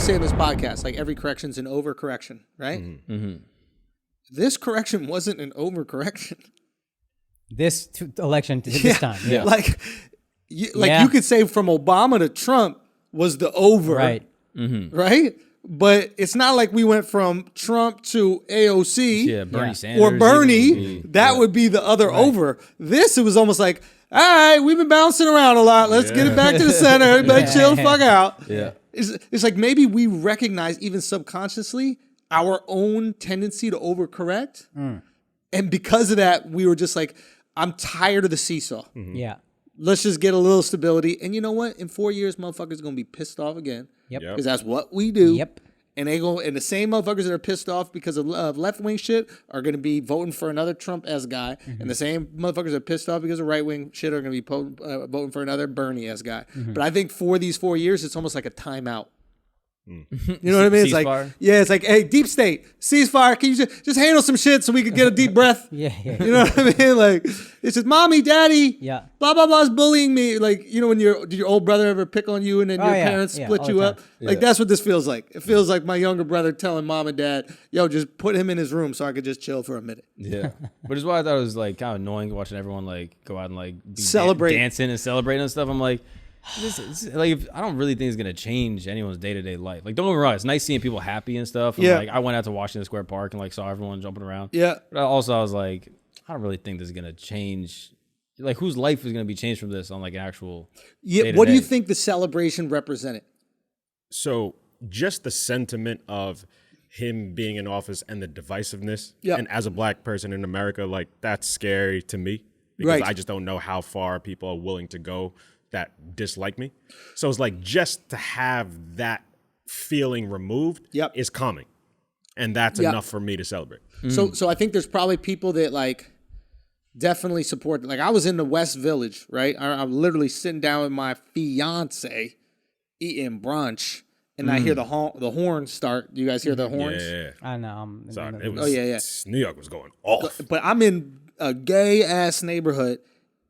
always say in this podcast, like every correction's an overcorrection, right? This correction wasn't an overcorrection. This election to this time. Yeah. Like you could say from Obama to Trump was the over. Right. Right? But it's not like we went from Trump to AOC. Yeah, Bernie Sanders. Or Bernie. That would be the other over. This, it was almost like, all right, we've been bouncing around a lot. Let's get it back to the center. Everybody chill the fuck out. Yeah. It's like maybe we recognize even subconsciously our own tendency to overcorrect. And because of that, we were just like, I'm tired of the seesaw. Yeah. Let's just get a little stability. And you know what? In 4 years, motherfuckers going to be pissed off again. Yep. Because that's what we do. Yep. And the same motherfuckers that are pissed off because of left-wing shit are going to be voting for another Trump-esque guy. And the same motherfuckers that are pissed off because of right-wing shit are going to be voting for another Bernie-esque guy. But I think for these 4 years, it's almost like a timeout. You know what I mean? It's Ceasefire? like, it's like, hey, deep state, ceasefire. Can you just handle some shit so we can get a deep breath? Yeah. You know what I mean? Like, it's just, mommy, daddy, Yeah. blah, blah, blah is bullying me. Like, you know, when did your old brother ever pick on you and then your parents split all you the up? time. Like, that's what this feels like. It feels like my younger brother telling mom and dad, yo, just put him in his room so I could just chill for a minute. Yeah. But it's why I thought it was like kind of annoying watching everyone like go out and like be Celebrate. dancing and celebrating and stuff. I'm like, like I don't really think it's gonna change anyone's day-to-day life. Like, don't get me wrong, it's nice seeing people happy and stuff. And like I went out to Washington Square Park and like saw everyone jumping around. Yeah. But also I was like, I don't really think this is gonna change. Like, whose life is gonna be changed from this on like an actual day-to-day? What do you think the celebration represented? So just the sentiment of him being in office and the divisiveness. Yeah. And as a black person in America, like that's scary to me because Right. I just don't know how far people are willing to go that dislike me. So it's like just to have that feeling removed is calming. And that's enough for me to celebrate. So I think there's probably people that like definitely support. Like I was in the West Village, right? I'm literally sitting down with my fiance eating brunch, and I hear the horns start. Do you guys hear the horns? Yeah. I know. Sorry, it was, New York was going off. But I'm in a gay ass neighborhood.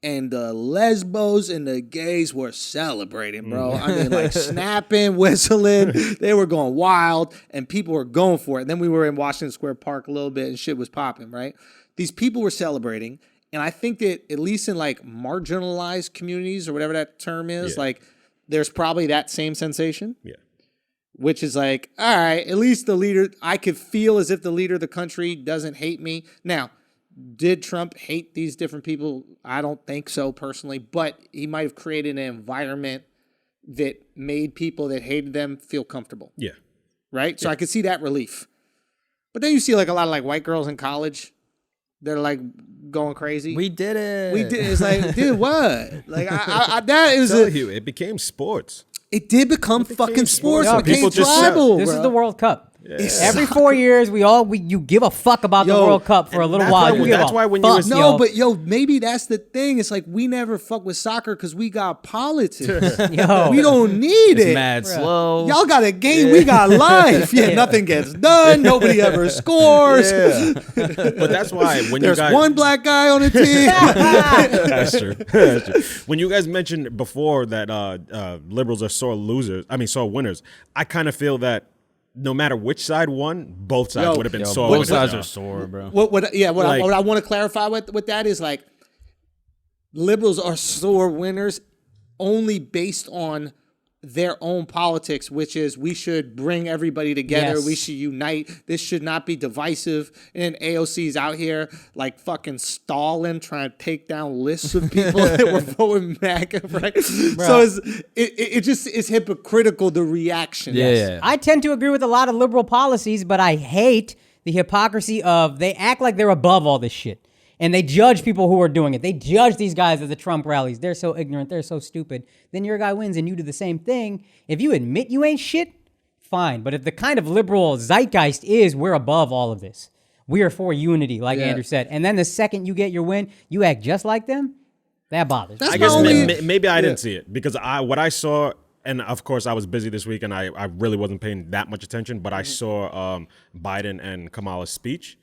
And the lesbos and the gays were celebrating, bro. I mean, like snapping, whistling. They were going wild, and people were going for it. And then we were in Washington Square Park a little bit, and shit was popping, right? These people were celebrating. And I think that at least in like marginalized communities or whatever that term is, like there's probably that same sensation. Yeah. Which is like, all right, at least the leader, I could feel as if the leader of the country doesn't hate me. Now, did Trump hate these different people? I don't think so personally, but he might have created an environment that made people that hated them feel comfortable. Yeah. Right? So I could see that relief. But then you see like a lot of like white girls in college that are like going crazy. We did it. We did. It's like, dude, what? Like I that is Tell you, it became sports. It did become fucking sports. Yo, It became people just tribal. This bro. is the World Cup. It Every sucked. 4 years, you give a fuck about the Yo, World Cup for a little that's while. why- You give that's a why when you fuck, was- No, yo. but yo, maybe that's the thing. It's like we never fuck with soccer because we got politics. Yo. We don't need It's it. mad slow. Y'all got a game. We got life. Yeah, nothing gets done. Nobody ever scores. But that's why when There's you guys one black guy on the team. That's true. That's true. When you guys mentioned before that liberals are sore losers, sore winners, I kind of feel that no matter which side won, both sides would have been sore Both winners. sides are sore, bro. What Like- I want to clarify with that is like liberals are sore winners only based on their own politics, which is we should bring everybody together. Yes. We should unite. This should not be divisive. And AOC's out here like fucking stalling, trying to take down lists of people that were voting MAGA, right? So it just is hypocritical, the reaction. Yeah. I tend to agree with a lot of liberal policies, but I hate the hypocrisy of they act like they're above all this shit. And they judge people who are doing it. They judge these guys at the Trump rallies. They're so ignorant. They're so stupid. Then your guy wins and you do the same thing. If you admit you ain't shit, fine. But if the kind of liberal zeitgeist is we're above all of this. We are for unity, like Andrew said. And then the second you get your win, you act just like them, that bothers me. I guess maybe I didn't see it because what I saw, and of course I was busy this week and I really wasn't paying that much attention, but I saw Biden and Kamala's speech.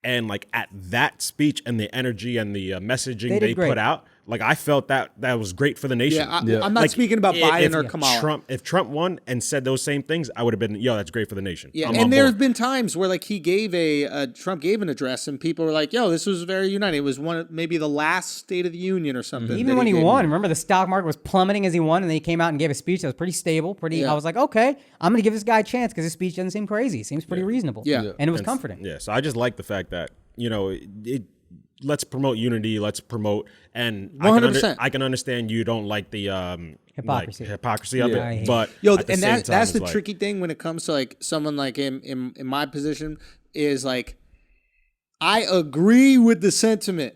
And like at that speech and the energy and the messaging they did great. put out, Like I felt that was great for the nation. I'm not speaking about Biden or Kamala. If Trump won and said those same things, I would have been, yo, that's great for the nation. Yeah, and there have been times where like he gave Trump gave an address and people were like, yo, this was very uniting. It was maybe the last State of the Union or something. Even when he won, remember the stock market was plummeting as he won, and then he came out and gave a speech that was pretty stable. I was like, okay, I'm going to give this guy a chance because his speech doesn't seem crazy. It seems pretty reasonable. Yeah. And it was comforting. Yeah, so I just like the fact that, let's promote unity. Let's promote, and 100%. I can understand you don't like the hypocrisy of it, but and that's the tricky thing when it comes to like someone like him in my position is like, I agree with the sentiment,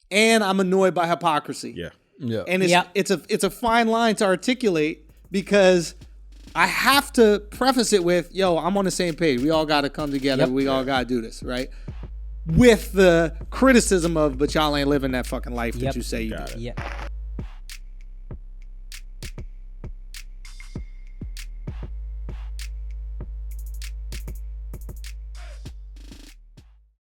and I'm annoyed by hypocrisy, and it's a fine line to articulate because I have to preface it with, yo, I'm on the same page. We all got to come together. We all got to do this, right? With the criticism of, but y'all ain't living that fucking life that you say you do. Yeah.